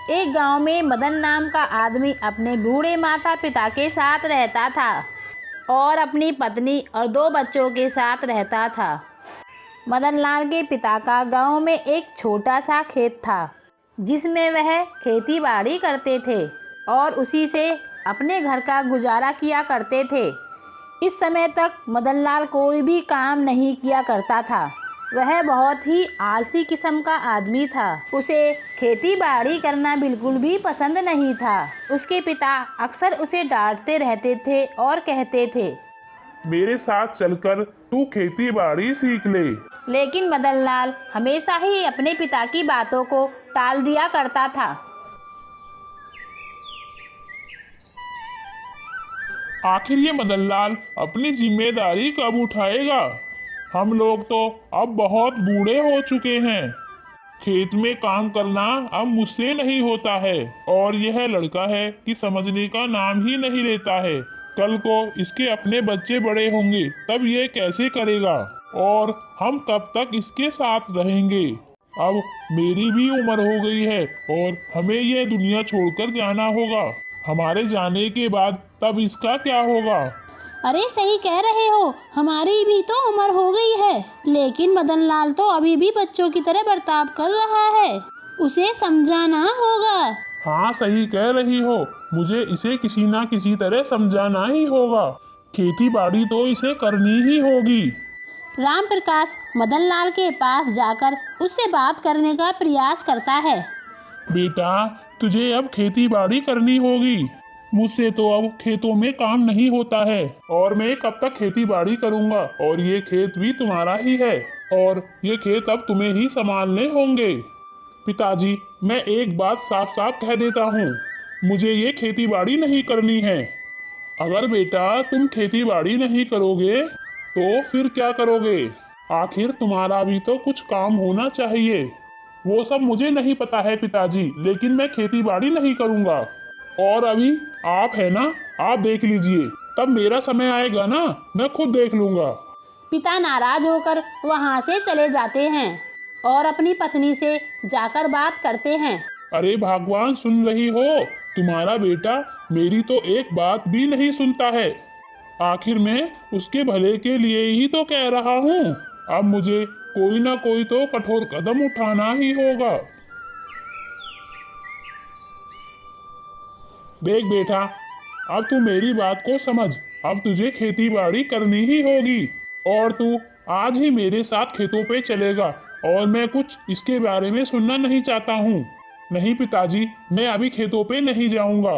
एक गांव में मदन नाम का आदमी अपने बूढ़े माता पिता के साथ रहता था और अपनी पत्नी और 2 बच्चों के साथ रहता था। मदन लाल के पिता का गांव में एक छोटा सा खेत था जिसमें वह खेती बाड़ी करते थे और उसी से अपने घर का गुजारा किया करते थे। इस समय तक मदन लाल कोई भी काम नहीं किया करता था। वह बहुत ही आलसी किस्म का आदमी था। उसे खेती बाड़ी करना बिल्कुल भी पसंद नहीं था। उसके पिता अक्सर उसे डांटते रहते थे और कहते थे, मेरे साथ चलकर तू खेती बाड़ी सीख ले। लेकिन मदन लाल हमेशा ही अपने पिता की बातों को टाल दिया करता था। आखिर ये मदन लाल अपनी जिम्मेदारी कब उठाएगा? हम लोग तो अब बहुत बूढ़े हो चुके हैं। खेत में काम करना अब मुझसे नहीं होता है और यह लड़का है कि समझने का नाम ही नहीं लेता है। कल को इसके अपने बच्चे बड़े होंगे तब ये कैसे करेगा और हम कब तक इसके साथ रहेंगे? अब मेरी भी उम्र हो गई है और हमें यह दुनिया छोड़कर जाना होगा। हमारे जाने के बाद तब इसका क्या होगा? अरे सही कह रहे हो, हमारी भी तो उम्र हो गई है, लेकिन मदन लाल तो अभी भी बच्चों की तरह बर्ताव कर रहा है। उसे समझाना होगा। हाँ सही कह रही हो, मुझे इसे किसी ना किसी तरह समझाना ही होगा। खेती बाड़ी तो इसे करनी ही होगी। राम प्रकाश मदन लाल के पास जाकर उससे बात करने का प्रयास करता है। बेटा, तुझे अब खेती बाड़ी करनी होगी। मुझसे तो अब खेतों में काम नहीं होता है और मैं कब तक खेती बाड़ी करूंगा, और ये खेत भी तुम्हारा ही है और ये खेत अब तुम्हें ही संभालने होंगे। पिताजी, मैं एक बात साफ साफ कह देता हूँ, मुझे ये खेती बाड़ी नहीं करनी है। अगर बेटा तुम खेती बाड़ी नहीं करोगे तो फिर क्या करोगे? आखिर तुम्हारा भी तो कुछ काम होना चाहिए। वो सब मुझे नहीं पता है पिताजी, लेकिन मैं खेती बाड़ी नहीं करूँगा। और अभी आप है ना, आप देख लीजिए, तब मेरा समय आएगा ना, मैं खुद देख लूँगा। पिता नाराज होकर वहाँ से चले जाते हैं और अपनी पत्नी से जाकर बात करते हैं। अरे भगवान, सुन रही हो? तुम्हारा बेटा मेरी तो एक बात भी नहीं सुनता है। आखिर मैं उसके भले के लिए ही तो कह रहा हूँ। अब मुझे कोई ना कोई तो कठोर कदम उठाना ही होगा। देख बेटा, अब तू मेरी बात को समझ। अब तुझे खेती बाड़ी करनी ही होगी और तू आज ही मेरे साथ खेतों पे चलेगा और मैं कुछ इसके बारे में सुनना नहीं चाहता हूँ। नहीं पिताजी, मैं अभी खेतों पे नहीं जाऊँगा।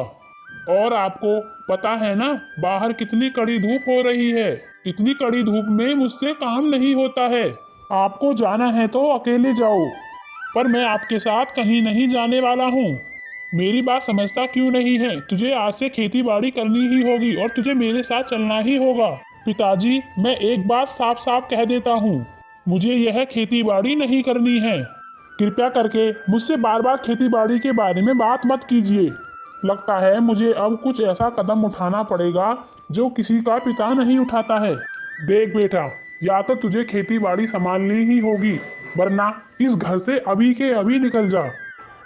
और आपको पता है ना, बाहर कितनी कड़ी धूप हो रही है। इतनी कड़ी धूप में मुझसे काम नहीं होता है। आपको जाना है तो अकेले जाओ, पर मैं आपके साथ कहीं नहीं जाने वाला हूँ। मेरी बात समझता क्यों नहीं है? तुझे आज से खेती बाड़ी करनी ही होगी और तुझे मेरे साथ चलना ही होगा। पिताजी, मैं एक बात साफ साफ कह देता हूँ, मुझे यह खेती बाड़ी नहीं करनी है। कृपया करके मुझसे बार बार खेती बाड़ी के बारे में बात मत कीजिए। लगता है मुझे अब कुछ ऐसा कदम उठाना पड़ेगा जो किसी का पिता नहीं उठाता है। देख बेटा, या तो तुझे खेती बाड़ी संभालनी ही होगी, वरना इस घर से अभी के अभी निकल जा।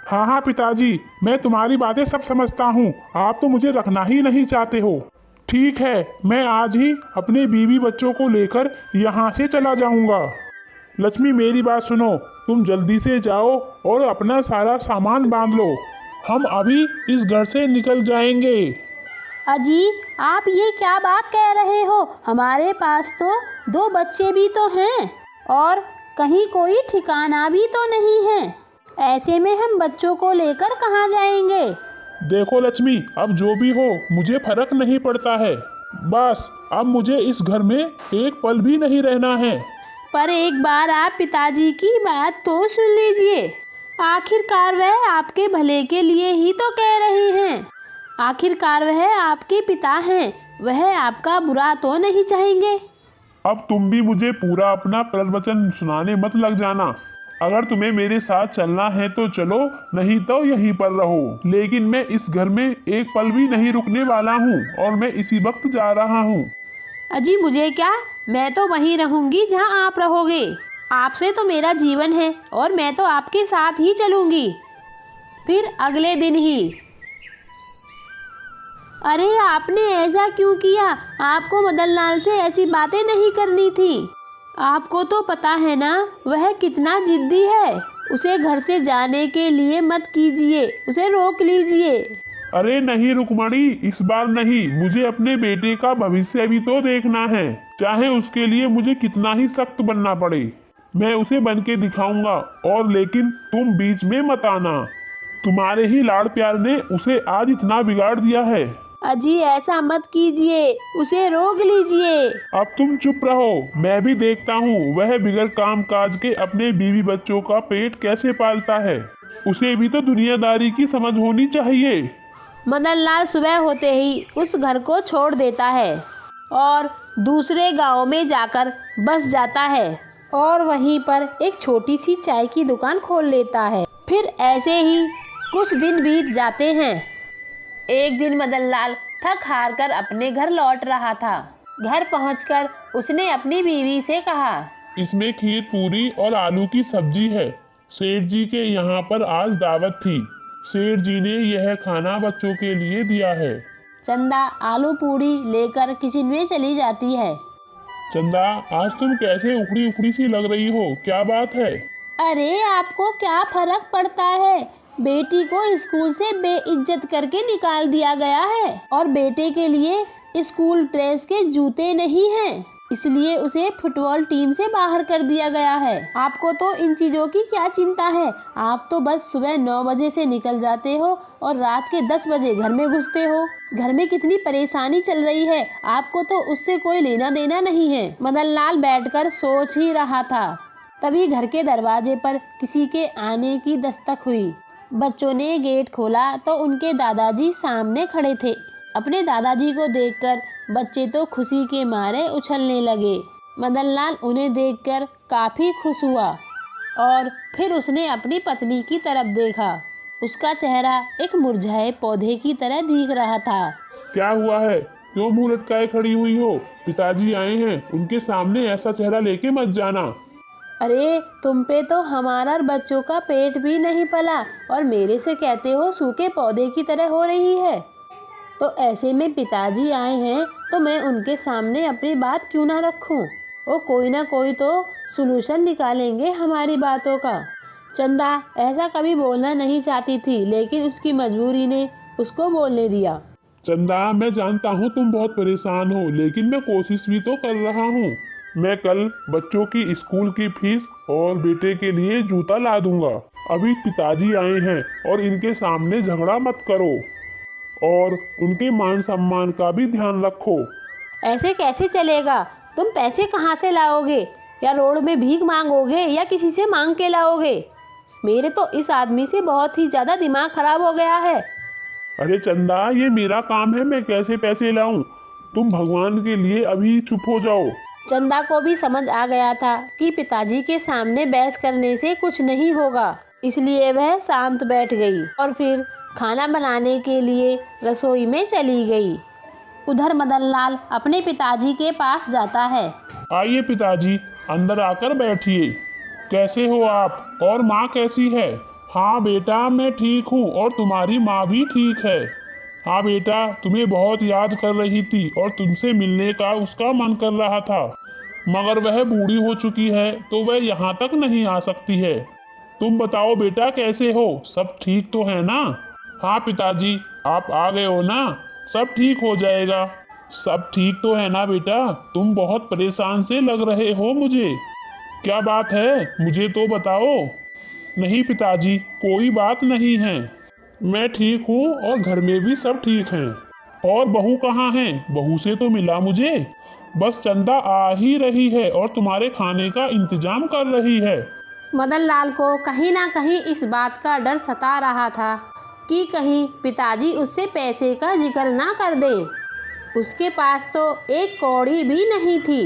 हाँ हाँ पिताजी, मैं तुम्हारी बातें सब समझता हूँ। आप तो मुझे रखना ही नहीं चाहते हो। ठीक है, मैं आज ही अपने बीवी बच्चों को लेकर यहाँ से चला जाऊँगा। लक्ष्मी, मेरी बात सुनो, तुम जल्दी से जाओ और अपना सारा सामान बांध लो। हम अभी इस घर से निकल जाएंगे। अजी, आप ये क्या बात कह रहे हो? हमारे पास तो 2 बच्चे भी तो हैं और कहीं कोई ठिकाना भी तो नहीं है। ऐसे में हम बच्चों को लेकर कहाँ जाएंगे? देखो लक्ष्मी, अब जो भी हो मुझे फर्क नहीं पड़ता है। बस अब मुझे इस घर में एक पल भी नहीं रहना है। पर एक बार आप पिताजी की बात तो सुन लीजिए। आखिरकार वह आपके भले के लिए ही तो कह रहे हैं। आखिरकार वह आपके पिता हैं, वह आपका बुरा तो नहीं चाहेंगे। अब तुम भी मुझे पूरा अपना प्रवचन सुनाने मत लग जाना। अगर तुम्हें मेरे साथ चलना है तो चलो, नहीं तो यहीं पर रहो। लेकिन मैं इस घर में एक पल भी नहीं रुकने वाला हूँ और मैं इसी वक्त जा रहा हूँ। अजी मुझे क्या, मैं तो वहीं रहूंगी जहां आप रहोगे। आपसे तो मेरा जीवन है और मैं तो आपके साथ ही चलूंगी। फिर अगले दिन ही। अरे आपने ऐसा क्यों किया? आपको मदन लाल से ऐसी बातें नहीं करनी थी। आपको तो पता है ना वह कितना जिद्दी है। उसे घर से जाने के लिए मत कीजिए, उसे रोक लीजिए। अरे नहीं रुक्मणी, इस बार नहीं। मुझे अपने बेटे का भविष्य भी तो देखना है, चाहे उसके लिए मुझे कितना ही सख्त बनना पड़े। मैं उसे बन के दिखाऊंगा। और लेकिन तुम बीच में मत आना। तुम्हारे ही लाड़ प्यार ने उसे आज इतना बिगाड़ दिया है। अजी ऐसा मत कीजिए, उसे रोक लीजिए। अब तुम चुप रहो, मैं भी देखता हूँ वह बिगड़ काम काज के अपने बीवी बच्चों का पेट कैसे पालता है। उसे भी तो दुनियादारी की समझ होनी चाहिए। मदन लाल सुबह होते ही उस घर को छोड़ देता है और दूसरे गांव में जाकर बस जाता है और वहीं पर एक छोटी सी चाय की दुकान खोल लेता है। फिर ऐसे ही कुछ दिन बीत जाते हैं। एक दिन मदन लाल थक हार कर अपने घर लौट रहा था। घर पहुंचकर उसने अपनी बीवी से कहा, इसमें खीर पूरी और आलू की सब्जी है। सेठ जी के यहाँ पर आज दावत थी। सेठ जी ने यह खाना बच्चों के लिए दिया है। चंदा आलू पूरी लेकर किचन में चली जाती है। चंदा, आज तुम कैसे उखड़ी उखड़ी सी लग रही हो, क्या बात है? अरे आपको क्या फर्क पड़ता है? बेटी को स्कूल से बेइज्जत करके निकाल दिया गया है और बेटे के लिए स्कूल ड्रेस के जूते नहीं हैं, इसलिए उसे फुटबॉल टीम से बाहर कर दिया गया है। आपको तो इन चीजों की क्या चिंता है? आप तो बस सुबह 9 बजे से निकल जाते हो और रात के 10 बजे घर में घुसते हो। घर में कितनी परेशानी चल रही है, आपको तो उससे कोई लेना देना नहीं है। मदन लाल बैठकर सोच ही रहा था, तभी घर के दरवाजे पर किसी के आने की दस्तक हुई। बच्चों ने गेट खोला तो उनके दादाजी सामने खड़े थे। अपने दादाजी को देखकर बच्चे तो खुशी के मारे उछलने लगे। मदन लाल उन्हें देखकर काफी खुश हुआ और फिर उसने अपनी पत्नी की तरफ देखा। उसका चेहरा एक मुरझाए पौधे की तरह दिख रहा था। क्या हुआ है? क्यों मुंह लटकाए खड़ी हुई हो? पिताजी आए हैं, उनके सामने ऐसा चेहरा लेके मत जाना। अरे तुम पे तो हमारा और बच्चों का पेट भी नहीं पला और मेरे से कहते हो सूखे पौधे की तरह हो रही है। तो ऐसे में पिताजी आए हैं तो मैं उनके सामने अपनी बात क्यों ना रखूं? वो कोई ना कोई तो सलूशन निकालेंगे हमारी बातों का। चंदा ऐसा कभी बोलना नहीं चाहती थी, लेकिन उसकी मजबूरी ने उसको बोलने दिया। चंदा, मैं जानता हूँ तुम बहुत परेशान हो, लेकिन मैं कोशिश भी तो कर रहा हूँ। मैं कल बच्चों की स्कूल की फीस और बेटे के लिए जूता ला दूंगा। अभी पिताजी आए हैं और इनके सामने झगड़ा मत करो और उनके मान सम्मान का भी ध्यान रखो। ऐसे कैसे चलेगा? तुम पैसे कहाँ से लाओगे? या रोड में भीख मांगोगे या किसी से मांग के लाओगे? मेरे तो इस आदमी से बहुत ही ज्यादा दिमाग खराब हो गया है। अरे चंदा, ये मेरा काम है, मैं कैसे पैसे लाऊं? तुम भगवान के लिए अभी चुप हो जाओ। चंदा को भी समझ आ गया था कि पिताजी के सामने बहस करने से कुछ नहीं होगा, इसलिए वह शांत बैठ गई और फिर खाना बनाने के लिए रसोई में चली गई। उधर मदन लाल अपने पिताजी के पास जाता है। आइए पिताजी, अंदर आकर बैठिए। कैसे हो आप? और माँ कैसी है? हाँ बेटा, मैं ठीक हूँ और तुम्हारी माँ भी ठीक है। हाँ बेटा, तुम्हें बहुत याद कर रही थी और तुमसे मिलने का उसका मन कर रहा था, मगर वह बूढ़ी हो चुकी है तो वह यहाँ तक नहीं आ सकती है। तुम बताओ बेटा, कैसे हो? सब ठीक तो है ना? हाँ पिताजी, आप आ गए हो ना, सब ठीक हो जाएगा। सब ठीक तो है ना बेटा? तुम बहुत परेशान से लग रहे हो मुझे। क्या बात है, मुझे तो बताओ। नहीं पिताजी, कोई बात नहीं है, मैं ठीक हूँ और घर में भी सब ठीक हैं। और बहू कहाँ है? बहू से तो मिला मुझे। बस चंदा आ ही रही है और तुम्हारे खाने का इंतजाम कर रही है। मदन लाल को कहीं ना कहीं इस बात का डर सता रहा था कि कहीं पिताजी उससे पैसे का जिक्र ना कर दें। उसके पास तो एक कौड़ी भी नहीं थी,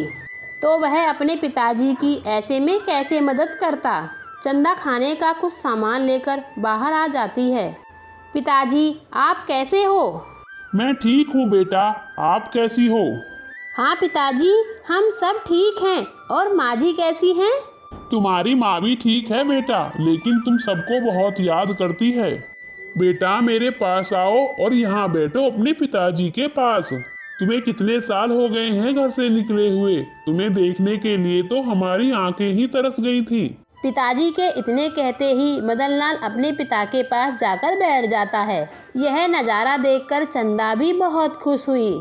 तो वह अपने पिताजी की ऐसे में कैसे मदद करता। चंदा खाने का कुछ सामान लेकर बाहर आ जाती है। पिताजी, आप कैसे हो? मैं ठीक हूँ बेटा, आप कैसी हो? हाँ पिताजी, हम सब ठीक हैं। और माँ जी कैसी हैं? तुम्हारी माँ भी ठीक है बेटा, लेकिन तुम सबको बहुत याद करती है। बेटा मेरे पास आओ और यहाँ बैठो अपने पिताजी के पास। तुम्हें कितने साल हो गए हैं घर से निकले हुए? तुम्हें देखने के लिए तो हमारी आंखें ही तरस गई थी। पिताजी के इतने कहते ही मदनलाल अपने पिता के पास जाकर बैठ जाता है। यह नज़ारा देखकर चंदा भी बहुत खुश हुई।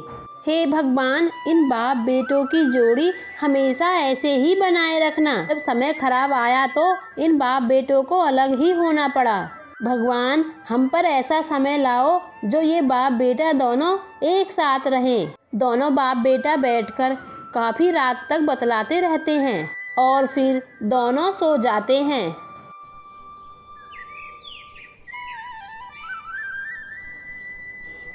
हे भगवान, इन बाप बेटों की जोड़ी हमेशा ऐसे ही बनाए रखना। जब समय खराब आया तो इन बाप बेटों को अलग ही होना पड़ा। भगवान, हम पर ऐसा समय लाओ जो ये बाप बेटा दोनों एक साथ रहें। दोनों बाप बेटा बैठकर काफ़ी रात तक बतलाते रहते हैं और फिर दोनों सो जाते हैं।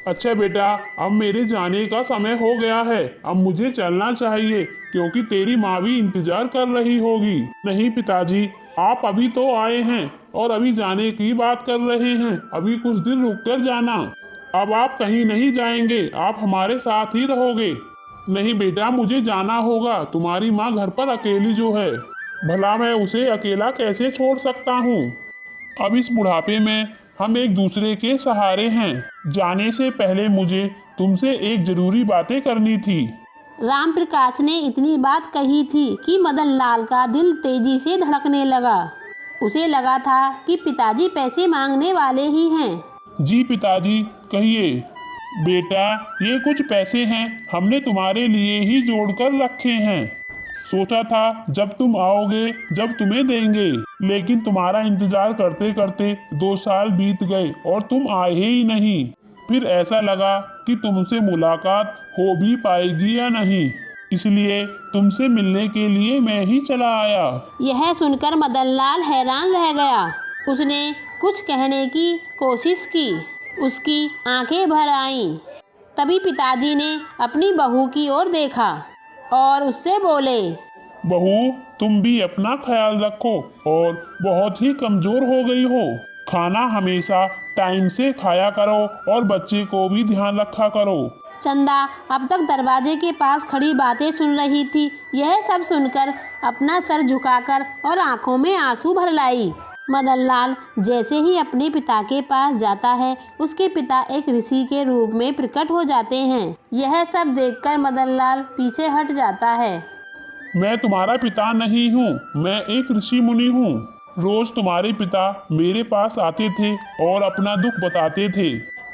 अच्छा बेटा, अब मेरे जाने का समय हो गया है। अब मुझे चलना चाहिए क्योंकि तेरी माँ भी इंतजार कर रही होगी। नहीं पिताजी, आप अभी तो आए हैं और अभी जाने की बात कर रहे हैं। अभी कुछ दिन रुक कर जाना। अब आप कहीं नहीं जाएंगे, आप हमारे साथ ही रहोगे। नहीं बेटा, मुझे जाना होगा। तुम्हारी माँ घर पर अकेली जो है, भला मैं उसे अकेला कैसे छोड़ सकता हूँ। अब इस बुढ़ापे में हम एक दूसरे के सहारे हैं। जाने से पहले मुझे तुमसे एक जरूरी बातें करनी थी। राम प्रकाश ने इतनी बात कही थी कि मदनलाल का दिल तेजी से धड़कने लगा। उसे लगा था कि पिताजी पैसे मांगने वाले ही हैं। जी पिताजी, कहिए। बेटा, ये कुछ पैसे हैं, हमने तुम्हारे लिए ही जोड़कर रखे हैं। सोचा था जब तुम आओगे जब तुम्हें देंगे, लेकिन तुम्हारा इंतजार करते करते 2 साल बीत गए और तुम आए ही नहीं। फिर ऐसा लगा कि तुमसे मुलाकात हो भी पाएगी या नहीं, इसलिए तुमसे मिलने के लिए मैं ही चला आया। यह सुनकर मदनलाल हैरान रह गया। उसने कुछ कहने की कोशिश की, उसकी आंखें भर आईं। तभी पिताजी ने अपनी बहू की ओर देखा और उससे बोले, बहू, तुम भी अपना ख्याल रखो और बहुत ही कमजोर हो गई हो। खाना हमेशा टाइम से खाया करो और बच्चे को भी ध्यान रखा करो। चंदा अब तक दरवाजे के पास खड़ी बातें सुन रही थी। यह सब सुनकर अपना सर झुकाकर और आंखों में आंसू भर लाई। मदनलाल जैसे ही अपने पिता के पास जाता है, उसके पिता एक ऋषि के रूप में प्रकट हो जाते हैं। यह सब देखकर मदनलाल पीछे हट जाता है। मैं तुम्हारा पिता नहीं हूँ, मैं एक ऋषि मुनि हूँ। रोज तुम्हारे पिता मेरे पास आते थे और अपना दुख बताते थे।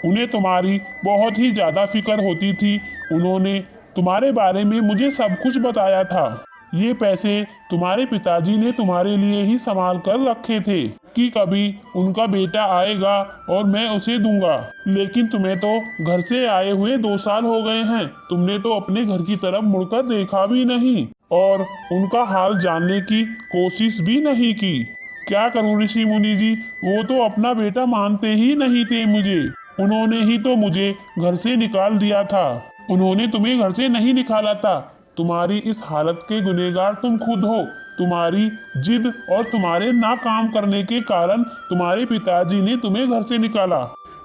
उन्हें तुम्हारी बहुत ही ज्यादा फिक्र होती थी। उन्होंने तुम्हारे बारे में मुझे सब कुछ बताया था। ये पैसे तुम्हारे पिताजी ने तुम्हारे लिए ही संभाल कर रखे थे कि कभी उनका बेटा आएगा और मैं उसे दूंगा। लेकिन तुम्हें तो घर से आए हुए 2 साल हो गए हैं। तुमने तो अपने घर की तरफ मुड़कर देखा भी नहीं और उनका हाल जानने की कोशिश भी नहीं की। क्या करूं ऋषि मुनि जी, वो तो अपना बेटा मानते ही नहीं थे मुझे। उन्होंने ही तो मुझे घर से निकाल दिया था। उन्होंने तुम्हें घर से नहीं निकाला था। तुम्हारी इस हालत के गुनहगार तुम खुद हो। तुम्हारी जिद और तुम्हारे ना काम करने के कारण तुम्हारे पिताजी ने तुम्हें घर से निकाला।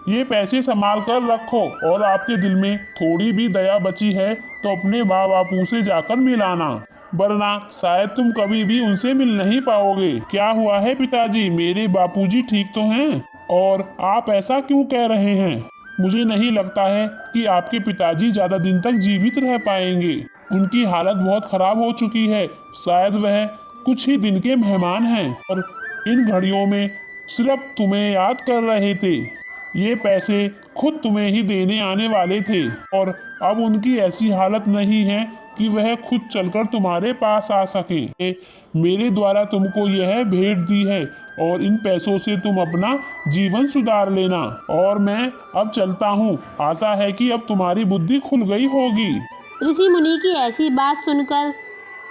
ये पैसे संभाल कर रखो और आपके दिल में थोड़ी भी दया बची है तो अपने माँ बापू से जाकर मिलाना, वरना शायद तुम कभी भी उनसे मिल नहीं पाओगे। क्या हुआ है पिताजी, मेरे बापूजी ठीक तो हैं? और आप ऐसा क्यों कह रहे हैं? मुझे नहीं लगता है कि आपके पिताजी ज्यादा दिन तक जीवित रह पाएंगे। उनकी हालत बहुत खराब हो चुकी है। शायद वह कुछ ही दिन के मेहमान हैं और इन घड़ियों में सिर्फ तुम्हें याद कर रहे थे। ये पैसे खुद तुम्हें ही देने आने वाले थे और अब उनकी ऐसी हालत नहीं है कि वह खुद चलकर तुम्हारे पास आ सके। मेरे द्वारा तुमको यह भेंट दी है और इन पैसों से तुम अपना जीवन सुधार लेना। और मैं अब चलता हूँ। आशा है कि अब तुम्हारी बुद्धि खुल गई होगी। ऋषि मुनि की ऐसी बात सुनकर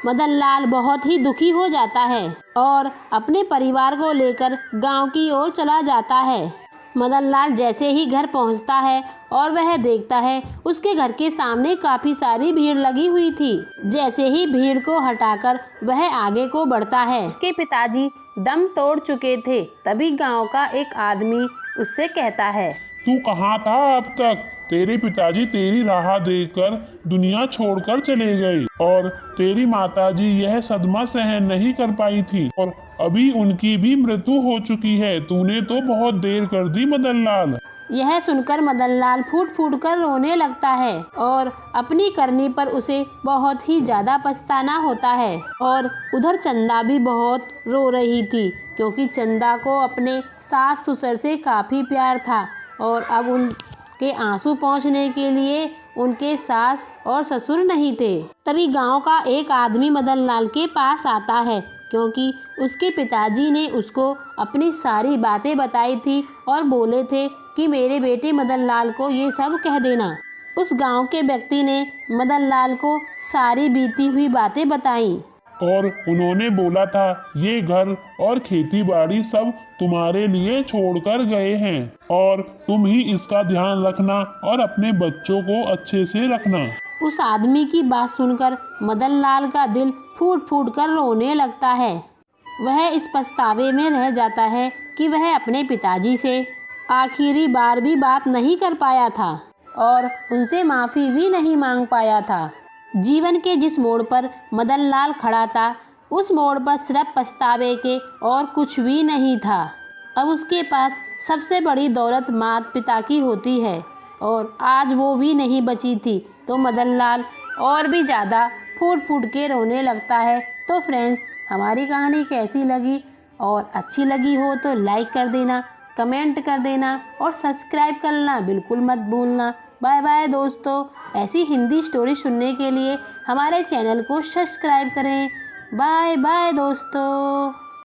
मदनलाल बहुत ही दुखी हो जाता है और अपने परिवार को लेकर गांव की ओर चला जाता है। मदनलाल जैसे ही घर पहुंचता है और वह देखता है उसके घर के सामने काफी सारी भीड़ लगी हुई थी। जैसे ही भीड़ को हटाकर वह आगे को बढ़ता है। उसके पिताजी दम तोड़ चुके थे। तभी गांव का एक आदमी उससे कहता है, तू कहाँ था अब तक? तेरे पिताजी तेरी राह देकर दुनिया छोड़कर चले गए और तेरी माताजी यह सदमा सहन नहीं कर पाई थी और अभी उनकी भी मृत्यु हो चुकी है। तूने तो बहुत देर कर दी मदनलाल। यह सुनकर मदनलाल फूट फूट कर रोने लगता है और अपनी करनी पर उसे बहुत ही ज़्यादा पछताना होता है। और उधर चंदा भी बहुत रो रही थी क्योंकि चंदा को अपने सास ससुर से काफ़ी प्यार था और अब उनके आंसू पहुंचने के लिए उनके सास और ससुर नहीं थे। तभी गांव का एक आदमी मदनलाल के पास आता है क्योंकि उसके पिताजी ने उसको अपनी सारी बातें बताई थी और बोले थे कि मेरे बेटे मदनलाल को ये सब कह देना। उस गांव के व्यक्ति ने मदनलाल को सारी बीती हुई बातें बताई और उन्होंने बोला था ये घर और खेती बाड़ी सब तुम्हारे लिए छोड़कर गए हैं और तुम ही इसका ध्यान रखना और अपने बच्चों को अच्छे से रखना। उस आदमी की बात सुनकर मदनलाल का दिल फूट फूट कर रोने लगता है। वह इस पछतावे में रह जाता है कि वह अपने पिताजी से आखिरी बार भी बात नहीं कर पाया था और उनसे माफ़ी भी नहीं मांग पाया था। जीवन के जिस मोड़ पर मदनलाल खड़ा था उस मोड़ पर सिर्फ पछतावे के और कुछ भी नहीं था। अब उसके पास सबसे बड़ी दौलत माता पिता की होती है और आज वो भी नहीं बची थी तो मदनलाल और भी ज़्यादा फूट फूट के रोने लगता है। तो फ्रेंड्स, हमारी कहानी कैसी लगी और अच्छी लगी हो तो लाइक कर देना, कमेंट कर देना और सब्सक्राइब करना बिल्कुल मत भूलना। बाय बाय दोस्तों। ऐसी हिंदी स्टोरी सुनने के लिए हमारे चैनल को सब्सक्राइब करें। बाय बाय दोस्तों।